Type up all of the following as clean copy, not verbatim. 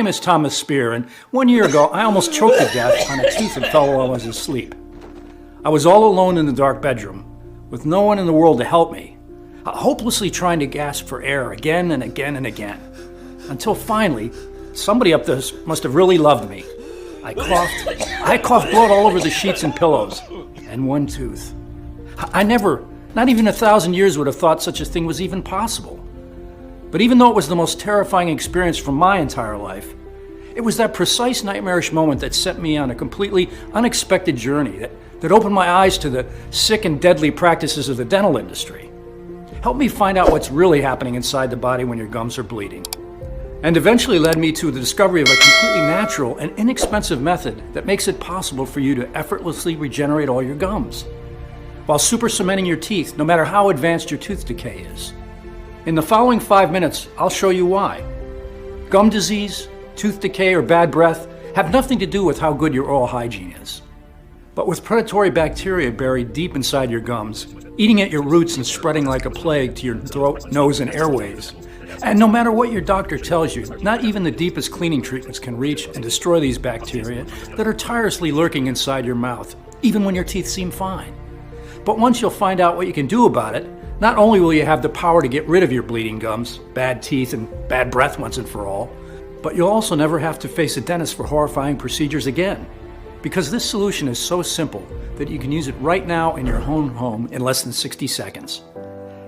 name is Thomas Spear, and 1 year ago I almost choked to death on a tooth that fell while I was asleep. I was all alone in the dark bedroom, with no one in the world to help me, hopelessly trying to gasp for air again and again and again, until finally, somebody up there must have really loved me. I coughed blood all over the sheets and pillows, and one tooth. I never, not even 1,000 years, would have thought such a thing was even possible. But even though it was the most terrifying experience from my entire life, it was that precise nightmarish moment that sent me on a completely unexpected journey that opened my eyes to the sick and deadly practices of the dental industry. Helped me find out what's really happening inside the body when your gums are bleeding. And eventually led me to the discovery of a completely natural and inexpensive method that makes it possible for you to effortlessly regenerate all your gums, while super cementing your teeth, no matter how advanced your tooth decay is. In the following 5 minutes, I'll show you why. Gum disease, tooth decay, or bad breath have nothing to do with how good your oral hygiene is. But with predatory bacteria buried deep inside your gums, eating at your roots and spreading like a plague to your throat, nose, and airways. And no matter what your doctor tells you, not even the deepest cleaning treatments can reach and destroy these bacteria that are tirelessly lurking inside your mouth, even when your teeth seem fine. But once you'll find out what you can do about it, not only will you have the power to get rid of your bleeding gums, bad teeth, and bad breath once and for all, but you'll also never have to face a dentist for horrifying procedures again. Because this solution is so simple that you can use it right now in your own home in less than 60 seconds.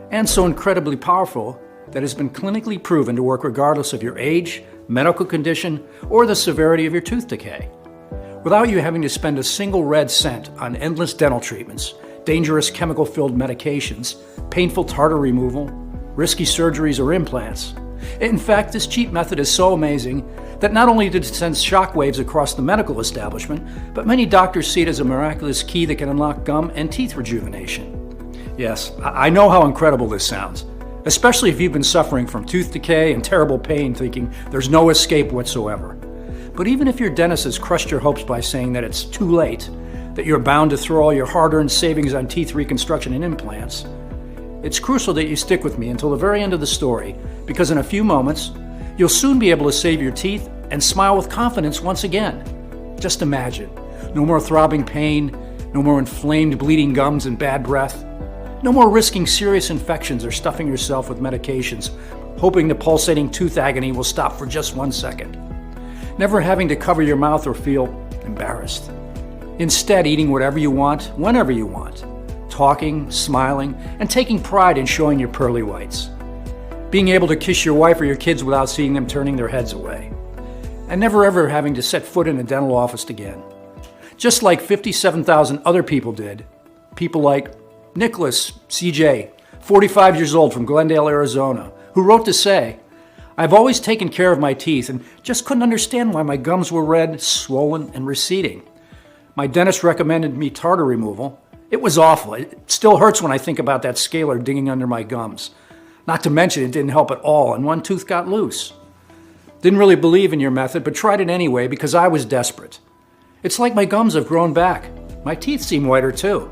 And so incredibly powerful that it's been clinically proven to work regardless of your age, medical condition, or the severity of your tooth decay. Without you having to spend a single red cent on endless dental treatments, dangerous chemical-filled medications, painful tartar removal, risky surgeries, or implants. In fact, this cheap method is so amazing that not only did it send shockwaves across the medical establishment, but many doctors see it as a miraculous key that can unlock gum and teeth rejuvenation. Yes, I know how incredible this sounds, especially if you've been suffering from tooth decay and terrible pain thinking there's no escape whatsoever. But even if your dentist has crushed your hopes by saying that it's too late, that you're bound to throw all your hard-earned savings on teeth reconstruction and implants, it's crucial that you stick with me until the very end of the story, because in a few moments, you'll soon be able to save your teeth and smile with confidence once again. Just imagine, no more throbbing pain, no more inflamed bleeding gums and bad breath, no more risking serious infections or stuffing yourself with medications, hoping the pulsating tooth agony will stop for just 1 second. Never having to cover your mouth or feel embarrassed. Instead, eating whatever you want, whenever you want. Talking, smiling, and taking pride in showing your pearly whites. Being able to kiss your wife or your kids without seeing them turning their heads away. And never ever having to set foot in a dental office again. Just like 57,000 other people did. People like Nicholas C.J., 45 years old from Glendale, Arizona, who wrote to say, "I've always taken care of my teeth and just couldn't understand why my gums were red, swollen, and receding. My dentist recommended me tartar removal. It was awful. It still hurts when I think about that scaler digging under my gums. Not to mention it didn't help at all, and one tooth got loose. Didn't really believe in your method, but tried it anyway because I was desperate. It's like my gums have grown back. My teeth seem whiter too.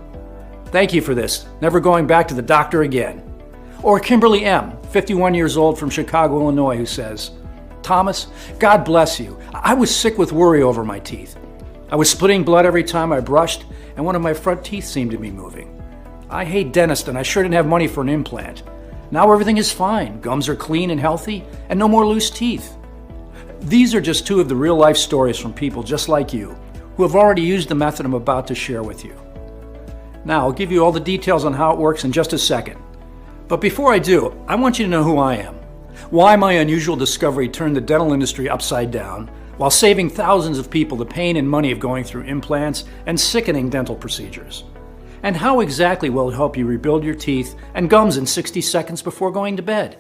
Thank you for this. Never going back to the doctor again." Or Kimberly M., 51 years old from Chicago, Illinois, who says, "Thomas, God bless you. I was sick with worry over my teeth. I was splitting blood every time I brushed, and one of my front teeth seemed to be moving. I hate dentists, and I sure didn't have money for an implant. Now everything is fine. Gums are clean and healthy, and no more loose teeth." These are just two of the real-life stories from people just like you, who have already used the method I'm about to share with you. Now, I'll give you all the details on how it works in just a second. But before I do, I want you to know who I am, why my unusual discovery turned the dental industry upside down, while saving thousands of people the pain and money of going through implants and sickening dental procedures. And how exactly will it help you rebuild your teeth and gums in 60 seconds before going to bed,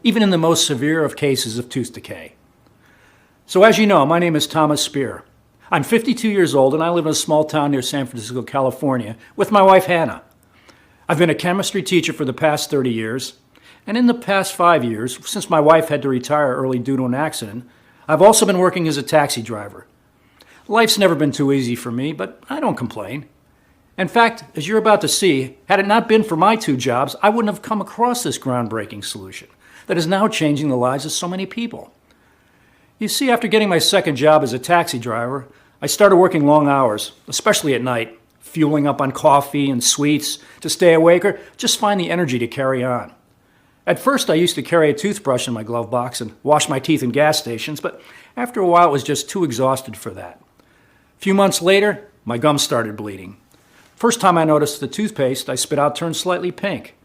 even in the most severe of cases of tooth decay. So as you know, my name is Thomas Spear. I'm 52 years old and I live in a small town near San Francisco, California, with my wife Hannah. I've been a chemistry teacher for the past 30 years, and in the past 5 years, since my wife had to retire early due to an accident, I've also been working as a taxi driver. Life's never been too easy for me, but I don't complain. In fact, as you're about to see, had it not been for my 2 jobs, I wouldn't have come across this groundbreaking solution that is now changing the lives of so many people. You see, after getting my second job as a taxi driver, I started working long hours, especially at night, fueling up on coffee and sweets to stay awake or just find the energy to carry on. At first, I used to carry a toothbrush in my glove box and wash my teeth in gas stations, but after a while, I was just too exhausted for that. A few months later, my gums started bleeding. First time I noticed the toothpaste I spit out turned slightly pink.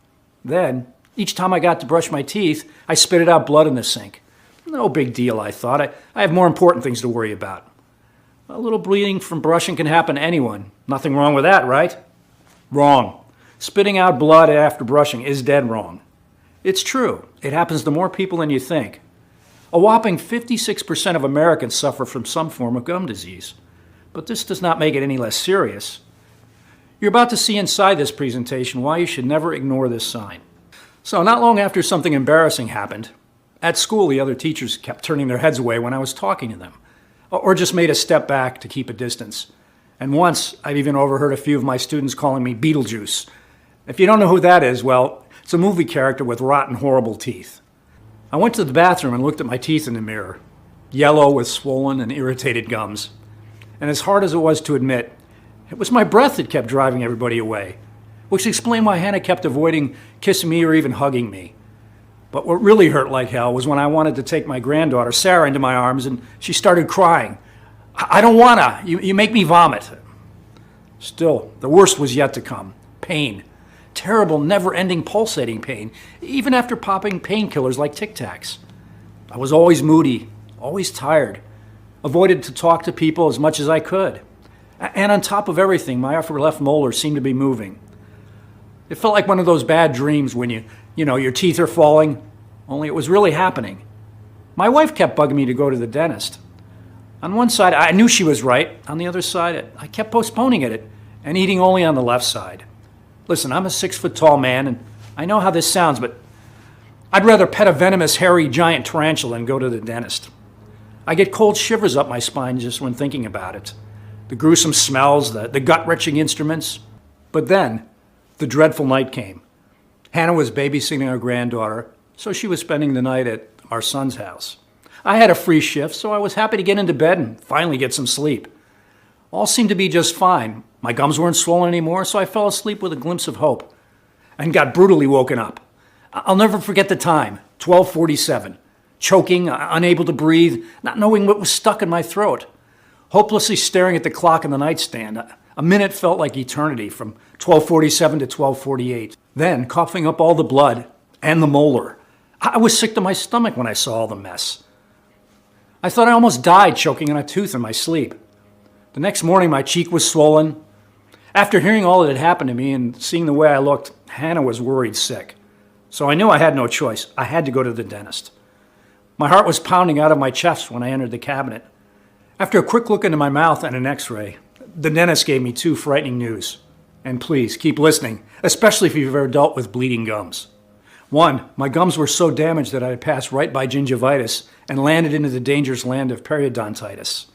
Then, each time I got to brush my teeth, I spitted out blood in the sink. No big deal, I thought. I have more important things to worry about. A little bleeding from brushing can happen to anyone. Nothing wrong with that, right? Wrong. Spitting out blood after brushing is dead wrong. It's true. It happens to more people than you think. A whopping 56% of Americans suffer from some form of gum disease. But this does not make it any less serious. You're about to see inside this presentation why you should never ignore this sign. So not long after something embarrassing happened, at school the other teachers kept turning their heads away when I was talking to them, or just made a step back to keep a distance. And once, I've even overheard a few of my students calling me Beetlejuice. If you don't know who that is, well, it's a movie character with rotten, horrible teeth. I went to the bathroom and looked at my teeth in the mirror, yellow with swollen and irritated gums. And as hard as it was to admit, it was my breath that kept driving everybody away, which explained why Hannah kept avoiding kissing me or even hugging me. But what really hurt like hell was when I wanted to take my granddaughter, Sarah, into my arms and she started crying. I don't wanna, you make me vomit. Still, the worst was yet to come. Pain. Terrible, never-ending pulsating pain, even after popping painkillers like Tic Tacs. I was always moody, always tired, avoided to talk to people as much as I could. And on top of everything, my upper left molar seemed to be moving. It felt like one of those bad dreams when your teeth are falling, only it was really happening. My wife kept bugging me to go to the dentist. On one side, I knew she was right. On the other side, I kept postponing it and eating only on the left side. Listen, I'm a 6-foot-tall man, and I know how this sounds, but I'd rather pet a venomous, hairy, giant tarantula than go to the dentist. I get cold shivers up my spine just when thinking about it. The gruesome smells, the gut-wrenching instruments. But then, the dreadful night came. Hannah was babysitting our granddaughter, so she was spending the night at our son's house. I had a free shift, so I was happy to get into bed and finally get some sleep. All seemed to be just fine. My gums weren't swollen anymore, so I fell asleep with a glimpse of hope and got brutally woken up. I'll never forget the time, 12:47. Choking, unable to breathe, not knowing what was stuck in my throat. Hopelessly staring at the clock in the nightstand. A minute felt like eternity, from 12:47 to 12:48. Then, coughing up all the blood and the molar. I was sick to my stomach when I saw all the mess. I thought I almost died choking on a tooth in my sleep. The next morning, my cheek was swollen. After hearing all that had happened to me and seeing the way I looked, Hannah was worried sick. So I knew I had no choice. I had to go to the dentist. My heart was pounding out of my chest when I entered the cabinet. After a quick look into my mouth and an x-ray, the dentist gave me 2 frightening news. And please, keep listening, especially if you've ever dealt with bleeding gums. 1, my gums were so damaged that I had passed right by gingivitis and landed into the dangerous land of periodontitis.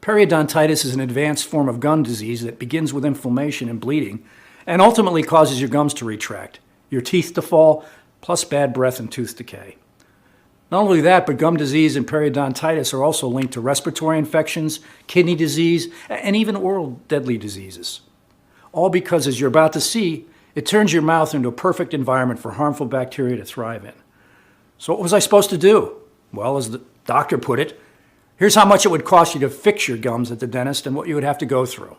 Periodontitis is an advanced form of gum disease that begins with inflammation and bleeding and ultimately causes your gums to retract, your teeth to fall, plus bad breath and tooth decay. Not only that, but gum disease and periodontitis are also linked to respiratory infections, kidney disease, and even oral deadly diseases. All because, as you're about to see, it turns your mouth into a perfect environment for harmful bacteria to thrive in. So what was I supposed to do? Well, as the doctor put it, here's how much it would cost you to fix your gums at the dentist and what you would have to go through.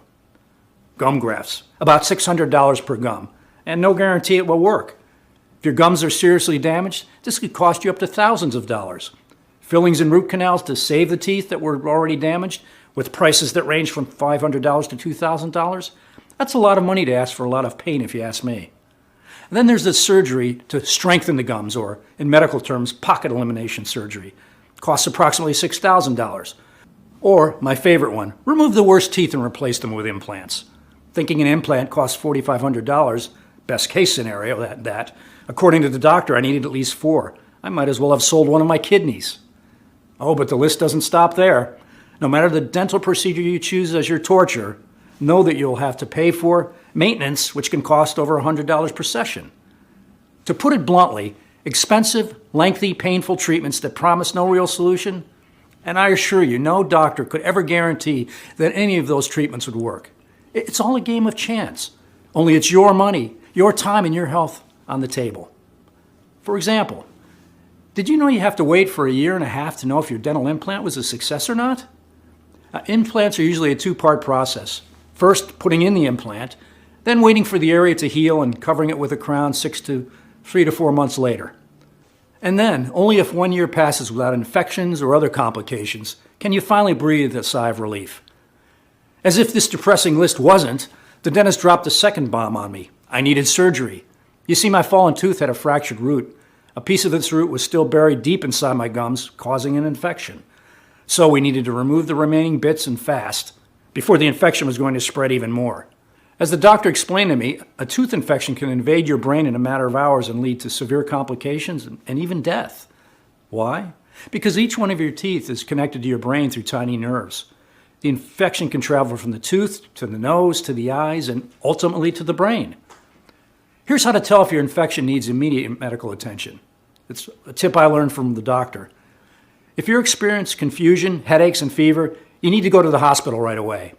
Gum grafts, about $600 per gum, and no guarantee it will work. If your gums are seriously damaged, this could cost you up to thousands of dollars. Fillings and root canals to save the teeth that were already damaged, with prices that range from $500 to $2,000. That's a lot of money to ask for a lot of pain, if you ask me. And then there's the surgery to strengthen the gums, or in medical terms, pocket elimination surgery. It costs approximately $6,000. Or, my favorite one, remove the worst teeth and replace them with implants. Thinking an implant costs $4,500, best case scenario, that. According to the doctor, I needed at least 4. I might as well have sold one of my kidneys. Oh, but the list doesn't stop there. No matter the dental procedure you choose as your torture, know that you'll have to pay for maintenance, which can cost over $100 per session. To put it bluntly, expensive, lengthy, painful treatments that promise no real solution, And I assure you, no doctor could ever guarantee that any of those treatments would work. It's all a game of chance. Only it's your money, your time, and your health on the table. For example, did you know you have to wait for 1.5 years to know if your dental implant was a success or not? Implants are usually a two-part process. First, putting in the implant, then waiting for the area to heal and covering it with a crown 3 to 4 months later. And then, only if 1 year passes without infections or other complications, can you finally breathe a sigh of relief. As if this depressing list wasn't, the dentist dropped a second bomb on me. I needed surgery. You see, my fallen tooth had a fractured root. A piece of this root was still buried deep inside my gums, causing an infection. So we needed to remove the remaining bits and fast, before the infection was going to spread even more. As the doctor explained to me, a tooth infection can invade your brain in a matter of hours and lead to severe complications and even death. Why? Because each one of your teeth is connected to your brain through tiny nerves. The infection can travel from the tooth to the nose to the eyes and ultimately to the brain. Here's how to tell if your infection needs immediate medical attention. It's a tip I learned from the doctor. If you experience confusion, headaches, and fever, you need to go to the hospital right away.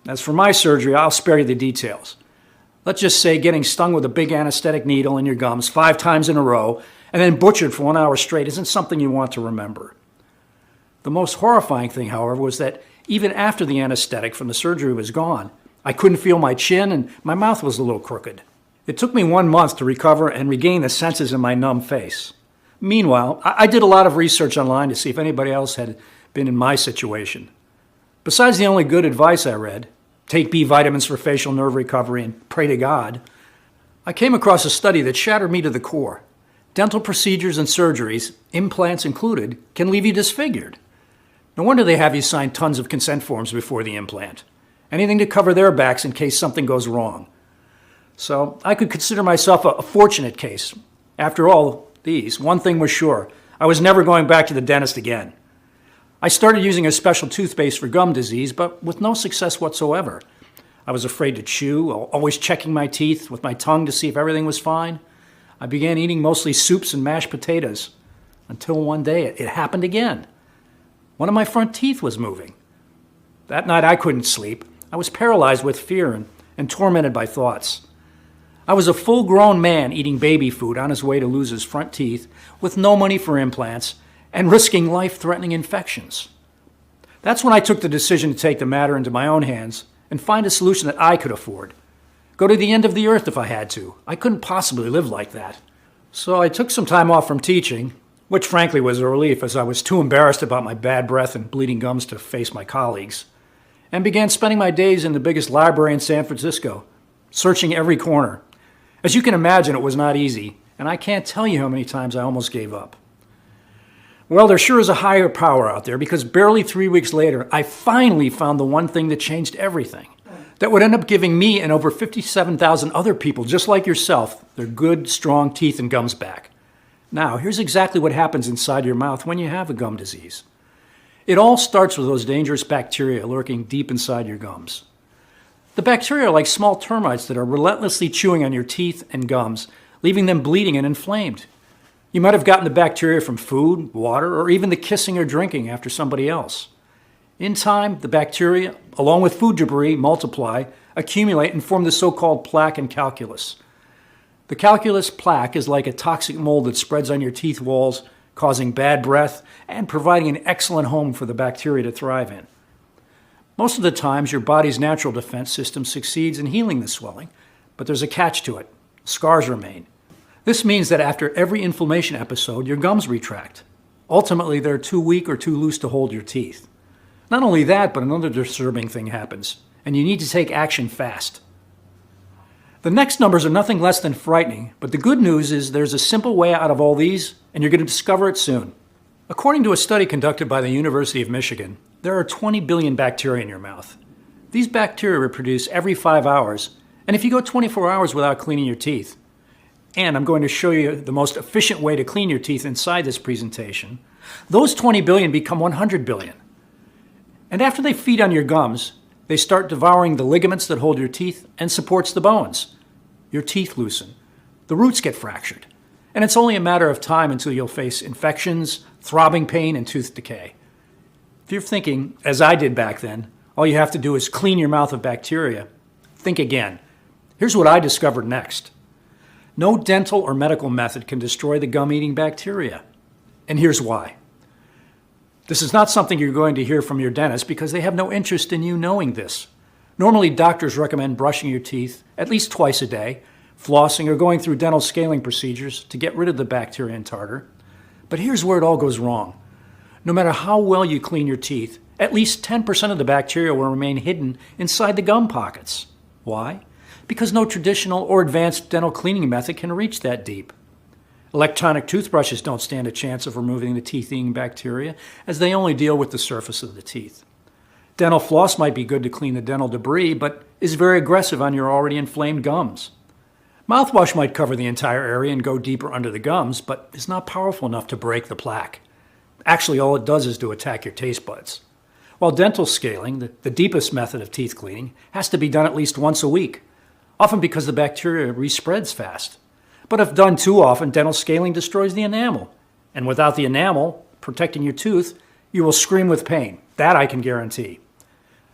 As for my surgery, I'll spare you the details. Let's just say getting stung with a big anesthetic needle in your gums 5 times in a row and then butchered for 1 hour straight isn't something you want to remember. The most horrifying thing, however, was that even after the anesthetic from the surgery was gone, I couldn't feel my chin and my mouth was a little crooked. It took me 1 month to recover and regain the senses in my numb face. Meanwhile, I did a lot of research online to see if anybody else had been in my situation. Besides the only good advice I read, take B vitamins for facial nerve recovery and pray to God, I came across a study that shattered me to the core. Dental procedures and surgeries, implants included, can leave you disfigured. No wonder they have you sign tons of consent forms before the implant. Anything to cover their backs in case something goes wrong. So I could consider myself a fortunate case. After all these, one thing was sure, I was never going back to the dentist again. I started using a special toothpaste for gum disease, but with no success whatsoever. I was afraid to chew, always checking my teeth with my tongue to see if everything was fine. I began eating mostly soups and mashed potatoes, until one day it happened again. One of my front teeth was moving. That night I couldn't sleep. I was paralyzed with fear and tormented by thoughts. I was a full-grown man eating baby food on his way to lose his front teeth with no money for implants and risking life-threatening infections. That's when I took the decision to take the matter into my own hands and find a solution that I could afford. Go to the end of the earth if I had to. I couldn't possibly live like that. So I took some time off from teaching, which frankly was a relief as I was too embarrassed about my bad breath and bleeding gums to face my colleagues, and began spending my days in the biggest library in San Francisco, searching every corner. As you can imagine, it was not easy, and I can't tell you how many times I almost gave up. Well, there sure is a higher power out there because barely 3 weeks later, I finally found the one thing that changed everything. That would end up giving me and over 57,000 other people just like yourself their good, strong teeth and gums back. Now, here's exactly what happens inside your mouth when you have a gum disease. It all starts with those dangerous bacteria lurking deep inside your gums. The bacteria are like small termites that are relentlessly chewing on your teeth and gums, leaving them bleeding and inflamed. You might have gotten the bacteria from food, water, or even the kissing or drinking after somebody else. In time, the bacteria, along with food debris, multiply, accumulate, and form the so-called plaque and calculus. The calculus plaque is like a toxic mold that spreads on your teeth walls, causing bad breath and providing an excellent home for the bacteria to thrive in. Most of the times, your body's natural defense system succeeds in healing the swelling, but there's a catch to it. Scars remain. This means that after every inflammation episode, your gums retract. Ultimately, they're too weak or too loose to hold your teeth. Not only that, but another disturbing thing happens, and you need to take action fast. The next numbers are nothing less than frightening, but the good news is there's a simple way out of all these, and you're going to discover it soon. According to a study conducted by the University of Michigan, there are 20 billion bacteria in your mouth. These bacteria reproduce every 5 hours, and if you go 24 hours without cleaning your teeth, and I'm going to show you the most efficient way to clean your teeth inside this presentation, those 20 billion become 100 billion. And after they feed on your gums, they start devouring the ligaments that hold your teeth and supports the bones. Your teeth loosen. The roots get fractured. And it's only a matter of time until you'll face infections, throbbing pain, and tooth decay. If you're thinking, as I did back then, all you have to do is clean your mouth of bacteria, think again. Here's what I discovered next. No dental or medical method can destroy the gum-eating bacteria. And here's why. This is not something you're going to hear from your dentist because they have no interest in you knowing this. Normally, doctors recommend brushing your teeth at least twice a day, flossing, or going through dental scaling procedures to get rid of the bacteria and tartar. But here's where it all goes wrong. No matter how well you clean your teeth, at least 10% of the bacteria will remain hidden inside the gum pockets. Why? Because no traditional or advanced dental cleaning method can reach that deep. Electronic toothbrushes don't stand a chance of removing the teeth-eating bacteria, as they only deal with the surface of the teeth. Dental floss might be good to clean the dental debris, but is very aggressive on your already inflamed gums. Mouthwash might cover the entire area and go deeper under the gums, but is not powerful enough to break the plaque. Actually, all it does is to attack your taste buds. While dental scaling, the deepest method of teeth cleaning, has to be done at least once a week, often because the bacteria respreads fast. But if done too often, dental scaling destroys the enamel. And without the enamel protecting your tooth, you will scream with pain. That I can guarantee.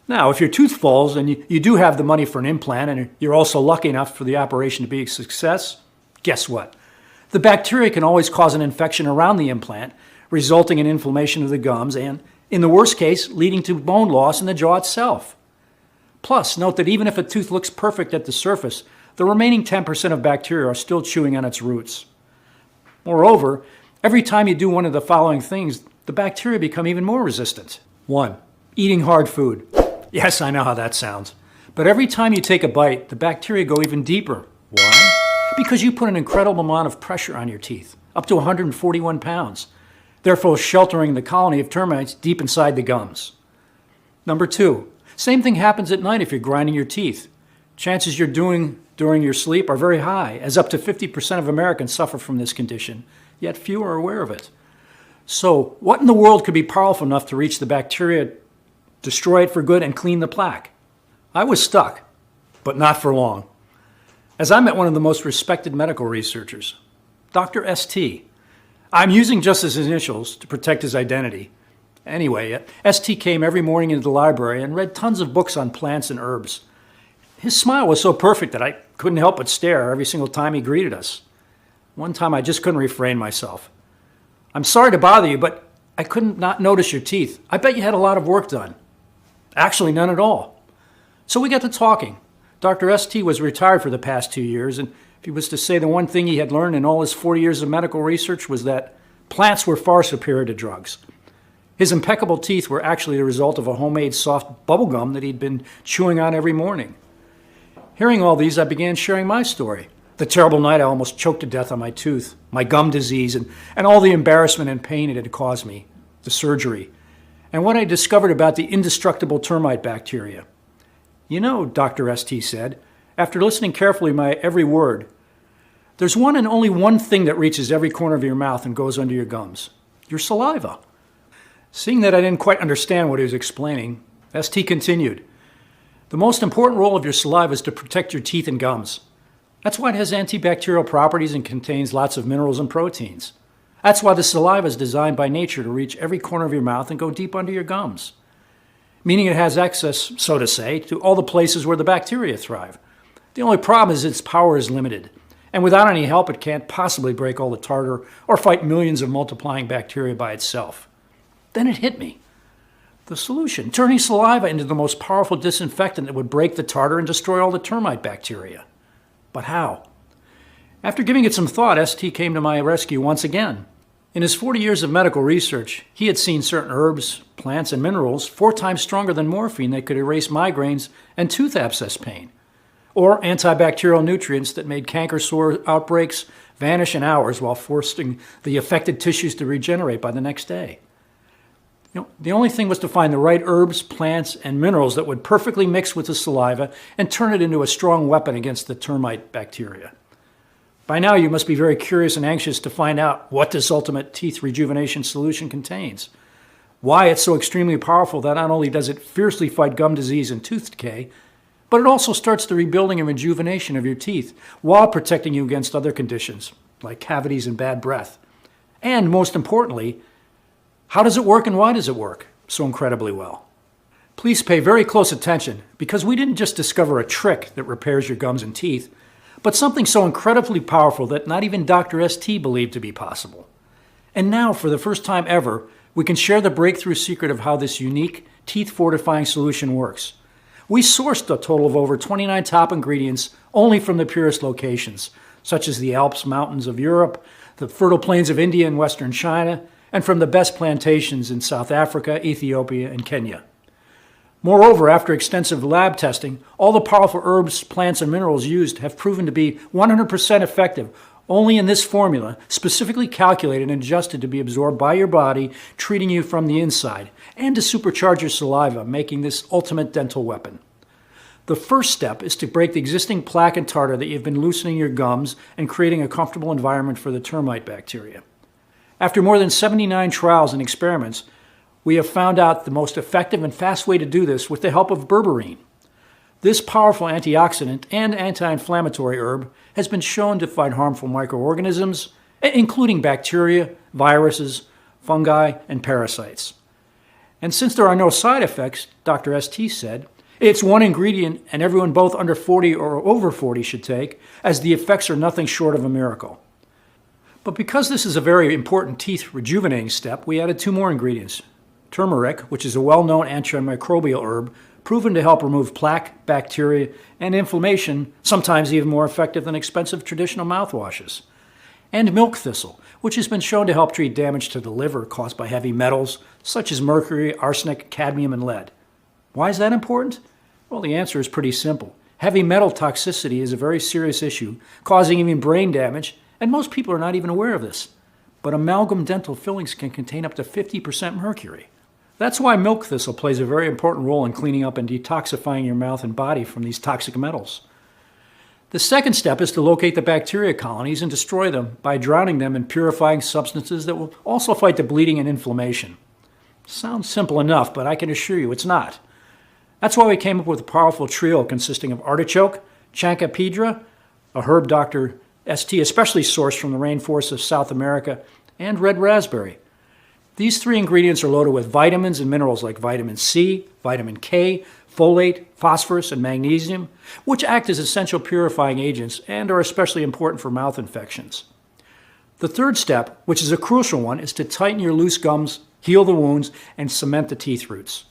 Now, if your tooth falls and you do have the money for an implant and you're also lucky enough for the operation to be a success, guess what? The bacteria can always cause an infection around the implant, resulting in inflammation of the gums and, in the worst case, leading to bone loss in the jaw itself. Plus, note that even if a tooth looks perfect at the surface, the remaining 10% of bacteria are still chewing on its roots. Moreover, every time you do one of the following things, the bacteria become even more resistant. 1. Eating hard food. Yes, I know how that sounds. But every time you take a bite, the bacteria go even deeper. Why? Because you put an incredible amount of pressure on your teeth, up to 141 pounds, therefore sheltering the colony of termites deep inside the gums. Number 2. Same thing happens at night if you're grinding your teeth. Chances you're doing during your sleep are very high, as up to 50% of Americans suffer from this condition, yet few are aware of it. So, what in the world could be powerful enough to reach the bacteria, destroy it for good, and clean the plaque? I was stuck, but not for long. As I met one of the most respected medical researchers, Dr. ST. I'm using just his initials to protect his identity. Anyway, ST came every morning into the library and read tons of books on plants and herbs. His smile was so perfect that I couldn't help but stare every single time he greeted us. One time I just couldn't refrain myself. I'm sorry to bother you, but I couldn't not notice your teeth. I bet you had a lot of work done. Actually, none at all. So we got to talking. Dr. ST was retired for the past 2 years, and if he was to say the one thing he had learned in all his 40 years of medical research was that plants were far superior to drugs. His impeccable teeth were actually the result of a homemade soft bubble gum that he'd been chewing on every morning. Hearing all these, I began sharing my story. The terrible night I almost choked to death on my tooth, my gum disease, and all the embarrassment and pain it had caused me, the surgery, and what I discovered about the indestructible termite bacteria. You know, Dr. ST said, after listening carefully to my every word, there's one and only one thing that reaches every corner of your mouth and goes under your gums, your saliva. Seeing that I didn't quite understand what he was explaining, ST continued, the most important role of your saliva is to protect your teeth and gums. That's why it has antibacterial properties and contains lots of minerals and proteins. That's why the saliva is designed by nature to reach every corner of your mouth and go deep under your gums. Meaning it has access, so to say, to all the places where the bacteria thrive. The only problem is its power is limited, and without any help it can't possibly break all the tartar or fight millions of multiplying bacteria by itself. Then it hit me. The solution, turning saliva into the most powerful disinfectant that would break the tartar and destroy all the termite bacteria. But how? After giving it some thought, ST came to my rescue once again. In his 40 years of medical research, he had seen certain herbs, plants, and minerals 4 times stronger than morphine that could erase migraines and tooth abscess pain, or antibacterial nutrients that made canker sore outbreaks vanish in hours while forcing the affected tissues to regenerate by the next day. The only thing was to find the right herbs, plants, and minerals that would perfectly mix with the saliva and turn it into a strong weapon against the termite bacteria. By now, you must be very curious and anxious to find out what this ultimate teeth rejuvenation solution contains, why it's so extremely powerful that not only does it fiercely fight gum disease and tooth decay, but it also starts the rebuilding and rejuvenation of your teeth while protecting you against other conditions, like cavities and bad breath. And most importantly, how does it work and why does it work? so incredibly well. Please pay very close attention, because we didn't just discover a trick that repairs your gums and teeth, but something so incredibly powerful that not even Dr. ST believed to be possible. And now, for the first time ever, we can share the breakthrough secret of how this unique, teeth-fortifying solution works. We sourced a total of over 29 top ingredients only from the purest locations, such as the Alps mountains of Europe, the fertile plains of India and western China, and from the best plantations in South Africa, Ethiopia, and Kenya. Moreover, after extensive lab testing, all the powerful herbs, plants, and minerals used have proven to be 100% effective only in this formula, specifically calculated and adjusted to be absorbed by your body, treating you from the inside, and to supercharge your saliva, making this ultimate dental weapon. The first step is to break the existing plaque and tartar that you've been loosening your gums and creating a comfortable environment for the termite bacteria. After more than 79 trials and experiments, we have found out the most effective and fast way to do this with the help of berberine. This powerful antioxidant and anti-inflammatory herb has been shown to fight harmful microorganisms, including bacteria, viruses, fungi, and parasites. And since there are no side effects, Dr. ST said, it's one ingredient and everyone both under 40 or over 40 should take, as the effects are nothing short of a miracle. But because this is a very important teeth rejuvenating step, we added 2 more ingredients. Turmeric, which is a well-known antimicrobial herb, proven to help remove plaque, bacteria, and inflammation, sometimes even more effective than expensive traditional mouthwashes. And milk thistle, which has been shown to help treat damage to the liver caused by heavy metals, such as mercury, arsenic, cadmium, and lead. Why is that important? Well, the answer is pretty simple. Heavy metal toxicity is a very serious issue, causing even brain damage, and most people are not even aware of this. But amalgam dental fillings can contain up to 50% mercury. That's why milk thistle plays a very important role in cleaning up and detoxifying your mouth and body from these toxic metals. The second step is to locate the bacteria colonies and destroy them by drowning them in purifying substances that will also fight the bleeding and inflammation. Sounds simple enough, but I can assure you it's not. That's why we came up with a powerful trio consisting of artichoke, chancapedra, a herb Dr. ST especially sourced from the rainforests of South America, and red raspberry. These 3 ingredients are loaded with vitamins and minerals like vitamin C, vitamin K, folate, phosphorus, and magnesium, which act as essential purifying agents and are especially important for mouth infections. The third step, which is a crucial one, is to tighten your loose gums, heal the wounds, and cement the teeth roots.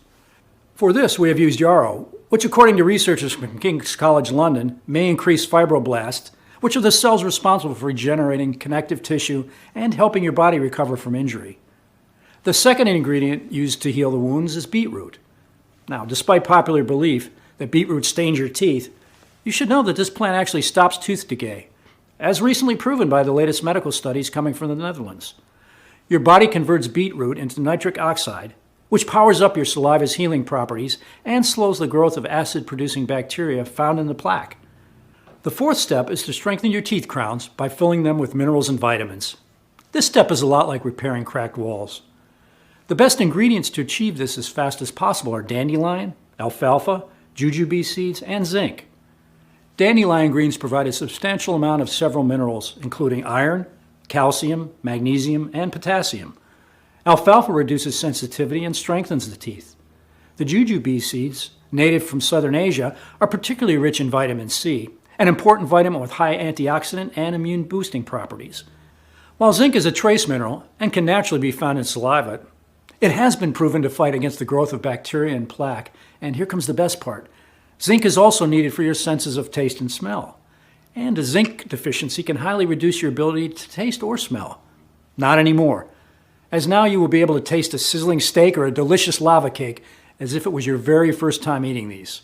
For this, we have used yarrow, which according to researchers from King's College London may increase fibroblasts, which are the cells responsible for regenerating connective tissue and helping your body recover from injury. The second ingredient used to heal the wounds is beetroot. Now, despite popular belief that beetroot stains your teeth, you should know that this plant actually stops tooth decay, as recently proven by the latest medical studies coming from the Netherlands. Your body converts beetroot into nitric oxide, which powers up your saliva's healing properties and slows the growth of acid-producing bacteria found in the plaque. The fourth step is to strengthen your teeth crowns by filling them with minerals and vitamins. This step is a lot like repairing cracked walls. The best ingredients to achieve this as fast as possible are dandelion, alfalfa, jujube seeds, and zinc. Dandelion greens provide a substantial amount of several minerals, including iron, calcium, magnesium, and potassium. Alfalfa reduces sensitivity and strengthens the teeth. The jujube seeds, native from southern Asia, are particularly rich in vitamin C, an important vitamin with high antioxidant and immune-boosting properties. While zinc is a trace mineral and can naturally be found in saliva, it has been proven to fight against the growth of bacteria and plaque, and here comes the best part. Zinc is also needed for your senses of taste and smell. And a zinc deficiency can highly reduce your ability to taste or smell. Not anymore, as now you will be able to taste a sizzling steak or a delicious lava cake as if it was your very first time eating these.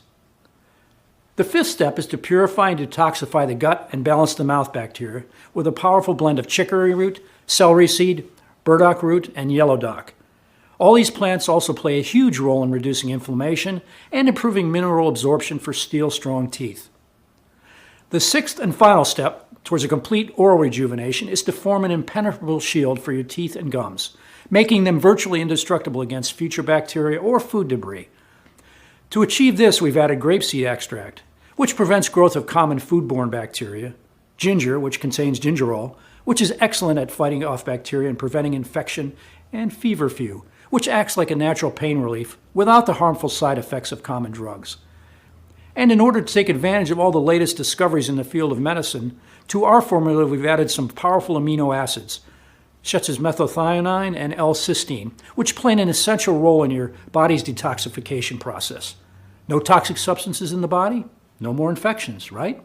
The fifth step is to purify and detoxify the gut and balance the mouth bacteria with a powerful blend of chicory root, celery seed, burdock root, and yellow dock. All these plants also play a huge role in reducing inflammation and improving mineral absorption for steel-strong teeth. The sixth and final step towards a complete oral rejuvenation is to form an impenetrable shield for your teeth and gums, making them virtually indestructible against future bacteria or food debris. To achieve this, we've added grapeseed extract, which prevents growth of common foodborne bacteria, ginger, which contains gingerol, which is excellent at fighting off bacteria and preventing infection, and feverfew, which acts like a natural pain relief without the harmful side effects of common drugs. And in order to take advantage of all the latest discoveries in the field of medicine, to our formula we've added some powerful amino acids, such as methylthionine and L-cysteine, which play an essential role in your body's detoxification process. No toxic substances in the body, no more infections, right?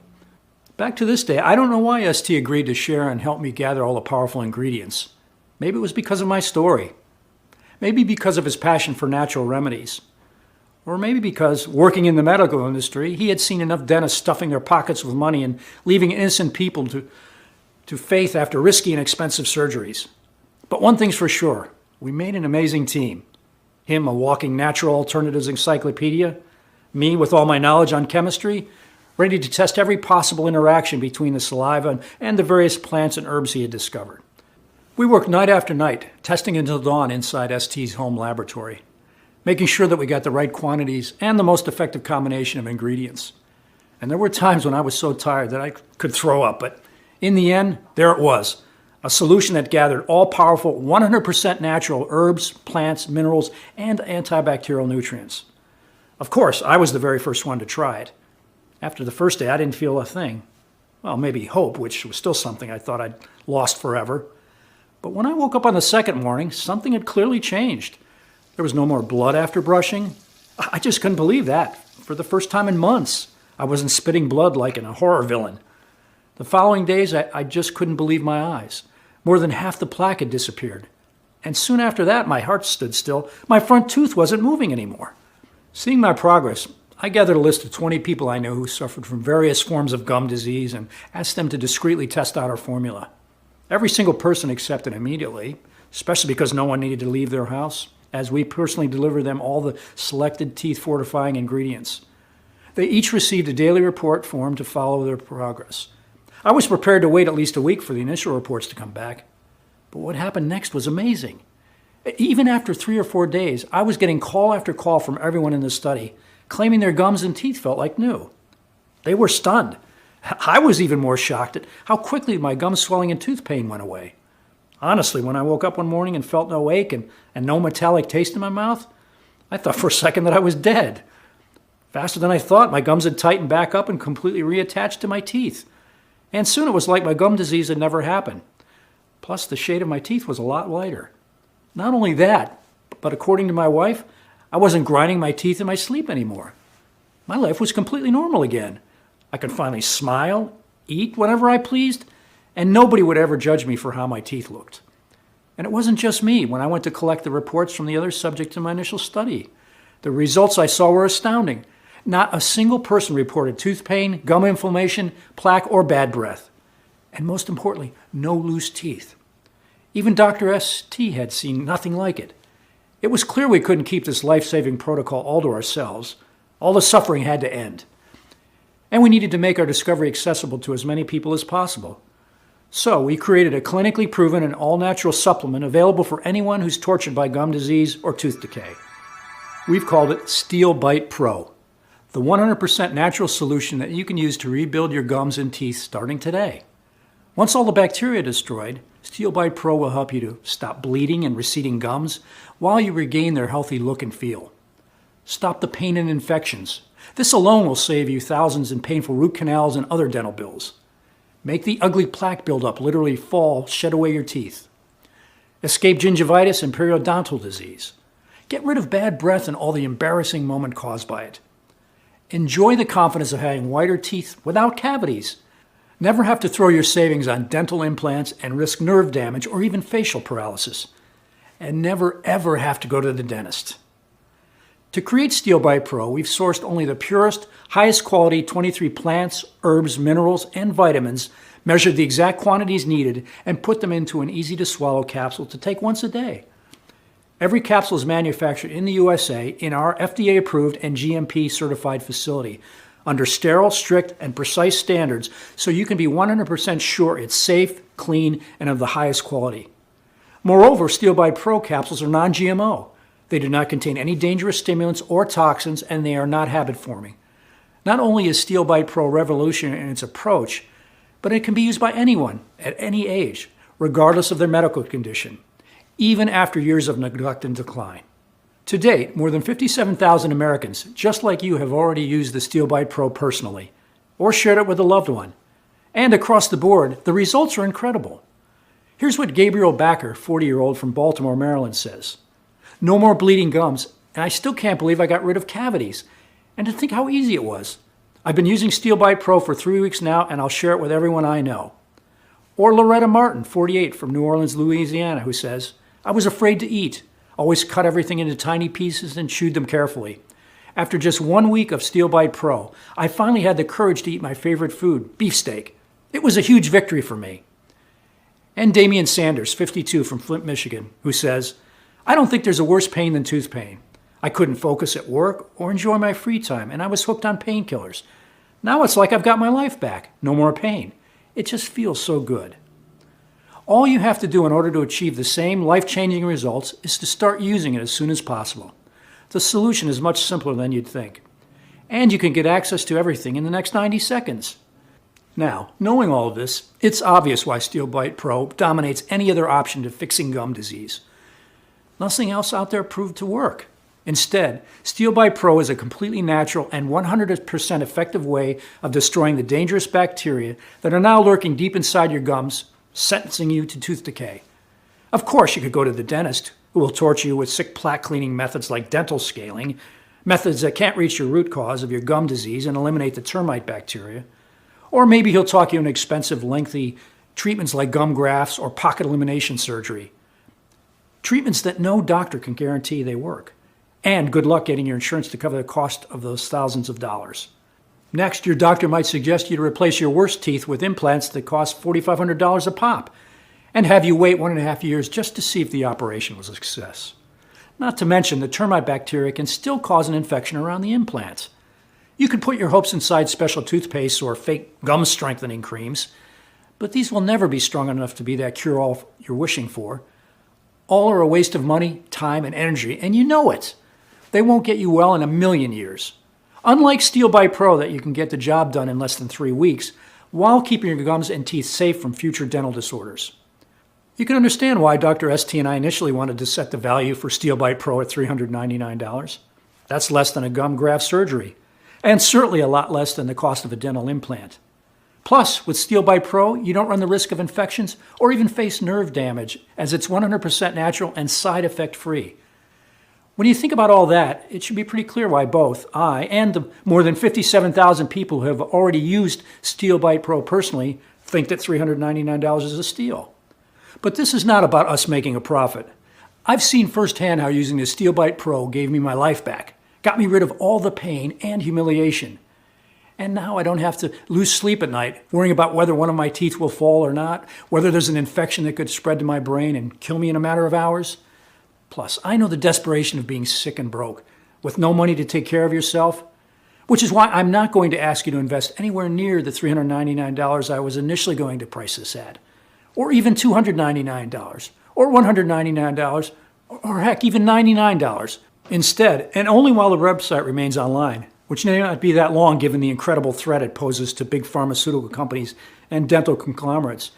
Back to this day, I don't know why ST agreed to share and help me gather all the powerful ingredients. Maybe it was because of my story. Maybe because of his passion for natural remedies. Or maybe because, working in the medical industry, he had seen enough dentists stuffing their pockets with money and leaving innocent people to faith after risky and expensive surgeries. But one thing's for sure, we made an amazing team. Him, a walking natural alternatives encyclopedia. Me, with all my knowledge on chemistry, ready to test every possible interaction between the saliva and the various plants and herbs he had discovered. We worked night after night, testing until dawn inside ST's home laboratory, making sure that we got the right quantities and the most effective combination of ingredients. And there were times when I was so tired that I could throw up, but in the end, there it was, a solution that gathered all-powerful, 100% natural herbs, plants, minerals, and antibacterial nutrients. Of course, I was the very first one to try it. After the first day, I didn't feel a thing. Well, maybe hope, which was still something I thought I'd lost forever. But when I woke up on the second morning, something had clearly changed. There was no more blood after brushing. I just couldn't believe that. For the first time in months, I wasn't spitting blood like in a horror villain. The following days, I just couldn't believe my eyes. More than half the plaque had disappeared. And soon after that, my heart stood still. My front tooth wasn't moving anymore. Seeing my progress, I gathered a list of 20 people I knew who suffered from various forms of gum disease and asked them to discreetly test out our formula. Every single person accepted immediately, especially because no one needed to leave their house, as we personally delivered them all the selected teeth-fortifying ingredients. They each received a daily report form to follow their progress. I was prepared to wait at least a week for the initial reports to come back. But what happened next was amazing. Even after 3 or 4 days, I was getting call after call from everyone in the study, claiming their gums and teeth felt like new. They were stunned. I was even more shocked at how quickly my gum swelling and tooth pain went away. Honestly, when I woke up one morning and felt no ache and no metallic taste in my mouth, I thought for a second that I was dead. Faster than I thought, my gums had tightened back up and completely reattached to my teeth. And soon it was like my gum disease had never happened. Plus, the shade of my teeth was a lot lighter. Not only that, but according to my wife, I wasn't grinding my teeth in my sleep anymore. My life was completely normal again. I could finally smile, eat whenever I pleased, and nobody would ever judge me for how my teeth looked. And it wasn't just me when I went to collect the reports from the other subjects in my initial study. The results I saw were astounding. Not a single person reported tooth pain, gum inflammation, plaque, or bad breath. And most importantly, no loose teeth. Even Dr. ST had seen nothing like it. It was clear we couldn't keep this life-saving protocol all to ourselves. All the suffering had to end. And we needed to make our discovery accessible to as many people as possible. So we created a clinically proven and all-natural supplement available for anyone who's tortured by gum disease or tooth decay. We've called it Steel Bite Pro, the 100% natural solution that you can use to rebuild your gums and teeth starting today. Once all the bacteria are destroyed, Steel Bite Pro will help you to stop bleeding and receding gums while you regain their healthy look and feel. Stop the pain and infections. This alone will save you thousands in painful root canals and other dental bills. Make the ugly plaque buildup literally fall, shed away your teeth. Escape gingivitis and periodontal disease. Get rid of bad breath and all the embarrassing moment caused by it. Enjoy the confidence of having whiter teeth without cavities. Never have to throw your savings on dental implants and risk nerve damage or even facial paralysis. And never ever have to go to the dentist. To create Steel Bite Pro, we've sourced only the purest, highest quality 23 plants, herbs, minerals, and vitamins, measured the exact quantities needed, and put them into an easy-to-swallow capsule to take once a day. Every capsule is manufactured in the USA in our FDA-approved and GMP-certified facility under sterile, strict, and precise standards so you can be 100% sure it's safe, clean, and of the highest quality. Moreover, Steel Bite Pro capsules are non-GMO. They do not contain any dangerous stimulants or toxins, and they are not habit-forming. Not only is Steel Bite Pro revolutionary in its approach, but it can be used by anyone at any age, regardless of their medical condition. even after years of neglect and decline. To date, more than 57,000 Americans, just like you, have already used the Steel Bite Pro personally, or shared it with a loved one. And across the board, the results are incredible. Here's what Gabriel Backer, 40-year-old from Baltimore, Maryland, says. No more bleeding gums, and I still can't believe I got rid of cavities. And to think how easy it was. I've been using Steel Bite Pro for 3 weeks now, and I'll share it with everyone I know. Or Loretta Martin, 48, from New Orleans, Louisiana, who says, I was afraid to eat, always cut everything into tiny pieces and chewed them carefully. After just 1 week of Steel Bite Pro, I finally had the courage to eat my favorite food, beefsteak. It was a huge victory for me. And Damian Sanders, 52, from Flint, Michigan, who says, I don't think there's a worse pain than tooth pain. I couldn't focus at work or enjoy my free time, and I was hooked on painkillers. Now it's like I've got my life back. No more pain. It just feels so good. All you have to do in order to achieve the same life-changing results is to start using it as soon as possible. The solution is much simpler than you'd think. And you can get access to everything in the next 90 seconds. Now, knowing all of this, it's obvious why Steel Bite Pro dominates any other option to fixing gum disease. Nothing else out there proved to work. Instead, Steel Bite Pro is a completely natural and 100% effective way of destroying the dangerous bacteria that are now lurking deep inside your gums, sentencing you to tooth decay. Of course, you could go to the dentist, who will torture you with sick plaque cleaning methods like dental scaling, methods that can't reach your root cause of your gum disease and eliminate the termite bacteria. Or maybe he'll talk you into expensive, lengthy treatments like gum grafts or pocket elimination surgery. Treatments that no doctor can guarantee they work. And good luck getting your insurance to cover the cost of those thousands of dollars. Next, your doctor might suggest you to replace your worst teeth with implants that cost $4,500 a pop, and have you wait 1.5 years just to see if the operation was a success. Not to mention, the termite bacteria can still cause an infection around the implants. You could put your hopes inside special toothpaste or fake gum strengthening creams, but these will never be strong enough to be that cure-all you're wishing for. All are a waste of money, time, and energy, and you know it. They won't get you well in 1,000,000 years. Unlike Steel Bite Pro that you can get the job done in less than 3 weeks, while keeping your gums and teeth safe from future dental disorders. You can understand why Dr. ST and I initially wanted to set the value for Steel Bite Pro at $399. That's less than a gum graft surgery, and certainly a lot less than the cost of a dental implant. Plus, with Steel Bite Pro, you don't run the risk of infections or even face nerve damage, as it's 100% natural and side effect free. When you think about all that, it should be pretty clear why both I and the more than 57,000 people who have already used Steel Bite Pro personally think that $399 is a steal. But this is not about us making a profit. I've seen firsthand how using the Steel Bite Pro gave me my life back, got me rid of all the pain and humiliation. And now I don't have to lose sleep at night, worrying about whether one of my teeth will fall or not, whether there's an infection that could spread to my brain and kill me in a matter of hours. Plus, I know the desperation of being sick and broke, with no money to take care of yourself, which is why I'm not going to ask you to invest anywhere near the $399 I was initially going to price this at, or even $299, or $199, or heck, even $99. Instead, and only while the website remains online, which may not be that long given the incredible threat it poses to big pharmaceutical companies and dental conglomerates,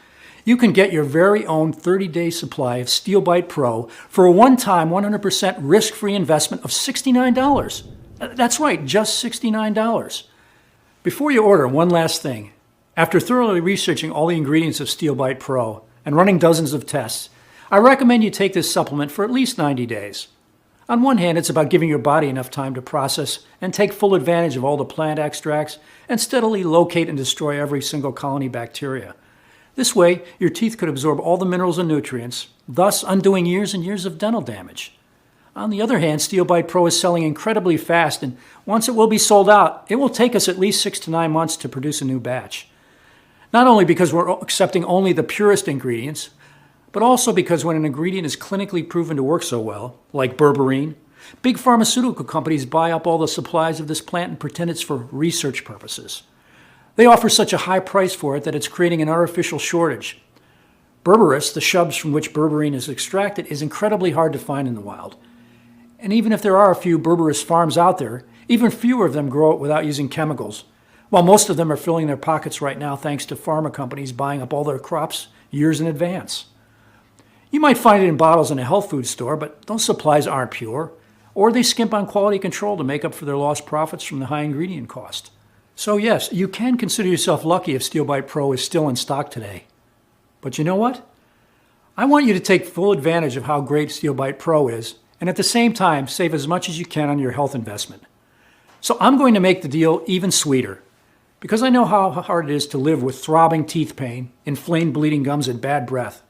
you can get your very own 30-day supply of Steel Bite Pro for a one-time 100% risk-free investment of $69. That's right, just $69. Before you order, one last thing. After thoroughly researching all the ingredients of Steel Bite Pro and running dozens of tests, I recommend you take this supplement for at least 90 days. On one hand, it's about giving your body enough time to process and take full advantage of all the plant extracts and steadily locate and destroy every single colony bacteria. This way, your teeth could absorb all the minerals and nutrients, thus undoing years and years of dental damage. On the other hand, Steel Bite Pro is selling incredibly fast, and once it will be sold out, it will take us at least 6 to 9 months to produce a new batch. Not only because we're accepting only the purest ingredients, but also because when an ingredient is clinically proven to work so well, like berberine, big pharmaceutical companies buy up all the supplies of this plant and pretend it's for research purposes. They offer such a high price for it that it's creating an artificial shortage. Berberis, the shrubs from which berberine is extracted, is incredibly hard to find in the wild. And even if there are a few berberis farms out there, even fewer of them grow it without using chemicals, while most of them are filling their pockets right now thanks to pharma companies buying up all their crops years in advance. You might find it in bottles in a health food store, but those supplies aren't pure, or they skimp on quality control to make up for their lost profits from the high ingredient cost. So yes, you can consider yourself lucky if Steel Bite Pro is still in stock today. But you know what? I want you to take full advantage of how great Steel Bite Pro is, and at the same time, save as much as you can on your health investment. So I'm going to make the deal even sweeter, because I know how hard it is to live with throbbing teeth pain, inflamed bleeding gums, and bad breath.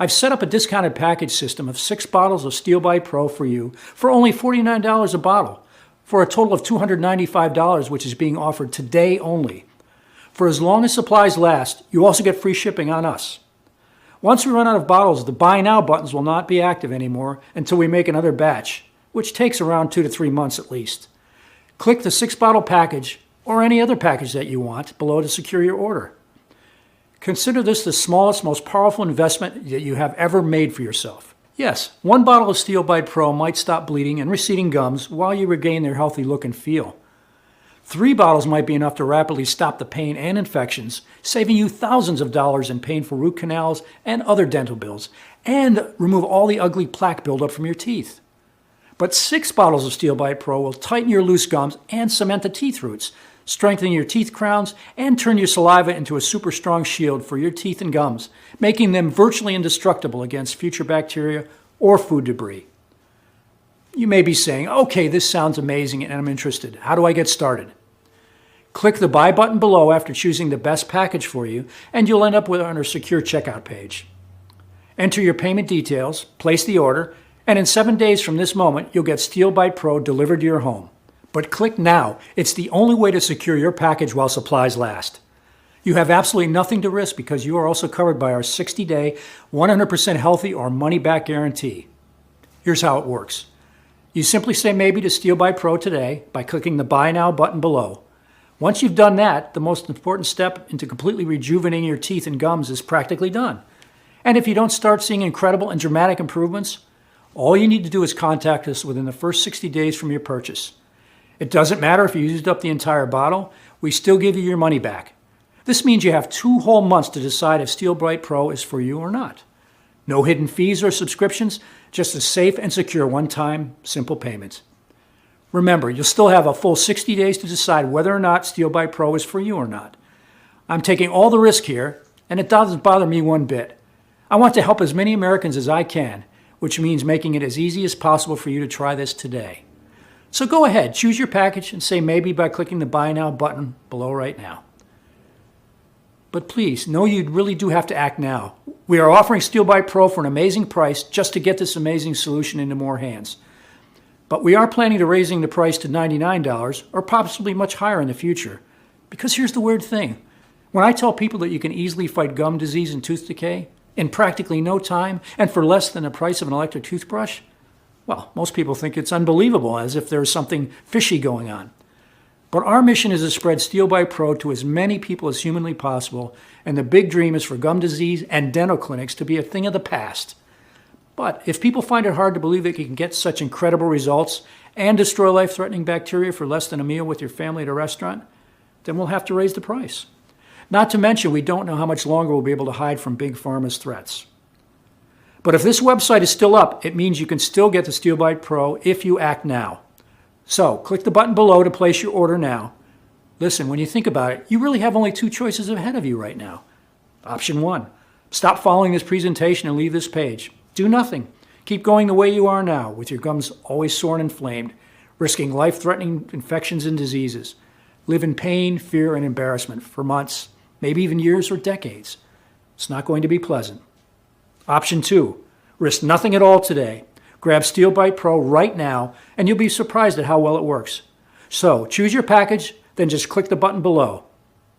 I've set up a discounted package system of 6 bottles of Steel Bite Pro for you for only $49 a bottle, for a total of $295, which is being offered today only. For as long as supplies last, you also get free shipping on us. Once we run out of bottles, the Buy Now buttons will not be active anymore until we make another batch, which takes around 2 to 3 months at least. Click the 6-bottle package, or any other package that you want, below to secure your order. Consider this the smallest, most powerful investment that you have ever made for yourself. Yes, 1 bottle of Steel Bite Pro might stop bleeding and receding gums while you regain their healthy look and feel. 3 bottles might be enough to rapidly stop the pain and infections, saving you thousands of dollars in painful root canals and other dental bills, and remove all the ugly plaque buildup from your teeth. But 6 bottles of Steel Bite Pro will tighten your loose gums and cement the teeth roots, strengthen your teeth crowns, and turn your saliva into a super strong shield for your teeth and gums, making them virtually indestructible against future bacteria or food debris. You may be saying, okay, this sounds amazing and I'm interested. How do I get started? Click the Buy button below after choosing the best package for you, and you'll end up with on our secure checkout page. Enter your payment details, place the order, and in 7 days from this moment, you'll get Steel Bite Pro delivered to your home. But click now. It's the only way to secure your package while supplies last. You have absolutely nothing to risk because you are also covered by our 60-day, 100% healthy or money-back guarantee. Here's how it works. You simply say maybe to Steel Bite Pro today by clicking the Buy Now button below. Once you've done that, the most important step into completely rejuvenating your teeth and gums is practically done. And if you don't start seeing incredible and dramatic improvements, all you need to do is contact us within the first 60 days from your purchase. It doesn't matter if you used up the entire bottle, we still give you your money back. This means you have 2 whole months to decide if Steel Bite Pro is for you or not. No hidden fees or subscriptions, just a safe and secure one-time, simple payment. Remember, you'll still have a full 60 days to decide whether or not Steel Bite Pro is for you or not. I'm taking all the risk here, and it doesn't bother me one bit. I want to help as many Americans as I can, which means making it as easy as possible for you to try this today. So go ahead, choose your package and say maybe by clicking the Buy Now button below right now. But please, know you really do have to act now. We are offering Steel Bite Pro for an amazing price just to get this amazing solution into more hands. But we are planning to raising the price to $99 or possibly much higher in the future. Because here's the weird thing. When I tell people that you can easily fight gum disease and tooth decay in practically no time and for less than the price of an electric toothbrush, well, most people think it's unbelievable, as if there's something fishy going on. But our mission is to spread Steel Bite Pro to as many people as humanly possible, and the big dream is for gum disease and dental clinics to be a thing of the past. But if people find it hard to believe that you can get such incredible results and destroy life-threatening bacteria for less than a meal with your family at a restaurant, then we'll have to raise the price. Not to mention, we don't know how much longer we'll be able to hide from Big Pharma's threats. But if this website is still up, it means you can still get the Steel Bite Pro if you act now. So, click the button below to place your order now. Listen, when you think about it, you really have only 2 choices ahead of you right now. Option 1, stop following this presentation and leave this page. Do nothing. Keep going the way you are now, with your gums always sore and inflamed, risking life-threatening infections and diseases. Live in pain, fear, and embarrassment for months, maybe even years or decades. It's not going to be pleasant. Option 2, risk nothing at all today. Grab Steel Bite Pro right now, and you'll be surprised at how well it works. So, choose your package, then just click the button below.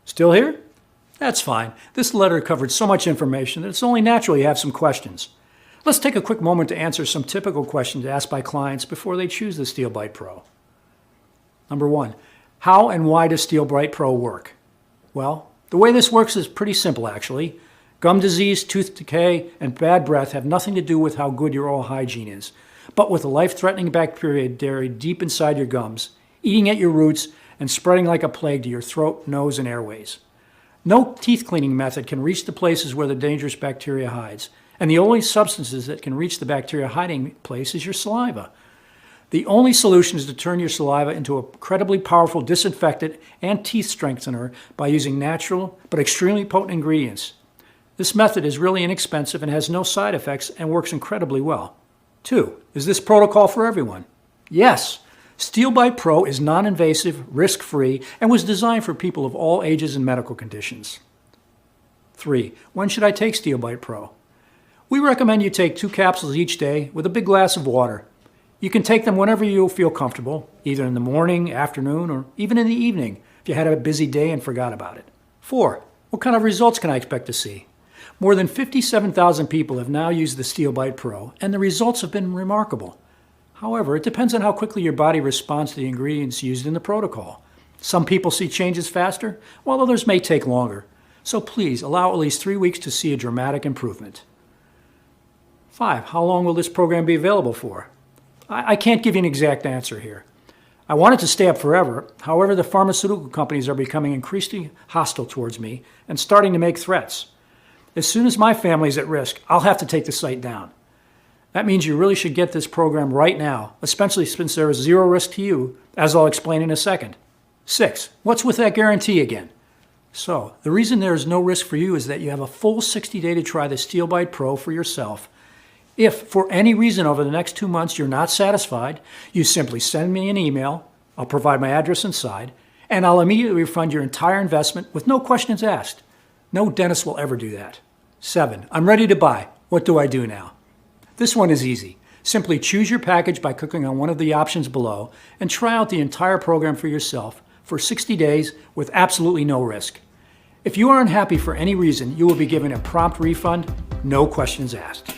Still here? That's fine. This letter covered so much information that it's only natural you have some questions. Let's take a quick moment to answer some typical questions asked by clients before they choose the Steel Bite Pro. Number 1, how and why does Steel Bite Pro work? Well, the way this works is pretty simple actually. Gum disease, tooth decay, and bad breath have nothing to do with how good your oral hygiene is, but with the life-threatening bacteria buried deep inside your gums, eating at your roots, and spreading like a plague to your throat, nose, and airways. No teeth cleaning method can reach the places where the dangerous bacteria hides, And the only substances that can reach the bacteria hiding place is your saliva. The only solution is to turn your saliva into a incredibly powerful disinfectant and teeth strengthener by using natural but extremely potent ingredients. This method is really inexpensive and has no side effects and works incredibly well. 2. Is this protocol for everyone? Yes. SteelBite Pro is non-invasive, risk-free, and was designed for people of all ages and medical conditions. 3. When should I take SteelBite Pro? We recommend you take 2 capsules each day with a big glass of water. You can take them whenever you feel comfortable, either in the morning, afternoon, or even in the evening if you had a busy day and forgot about it. 4. What kind of results can I expect to see? More than 57,000 people have now used the SteelBite Pro, and the results have been remarkable. However, it depends on how quickly your body responds to the ingredients used in the protocol. Some people see changes faster, while others may take longer. So please allow at least 3 weeks to see a dramatic improvement. 5. How long will this program be available for? I can't give you an exact answer here. I want it to stay up forever. However, the pharmaceutical companies are becoming increasingly hostile towards me and starting to make threats. As soon as my family is at risk, I'll have to take the site down. That means you really should get this program right now, especially since there is zero risk to you, as I'll explain in a second. 6. What's with that guarantee again? So, the reason there is no risk for you is that you have a full 60-day to try the SteelBite Pro for yourself. If, for any reason over the next 2 months you're not satisfied, you simply send me an email, I'll provide my address inside, and I'll immediately refund your entire investment with no questions asked. No dentist will ever do that. 7. I'm ready to buy. What do I do now? This one is easy. Simply choose your package by clicking on one of the options below and try out the entire program for yourself for 60 days with absolutely no risk. If you are unhappy for any reason, you will be given a prompt refund, no questions asked.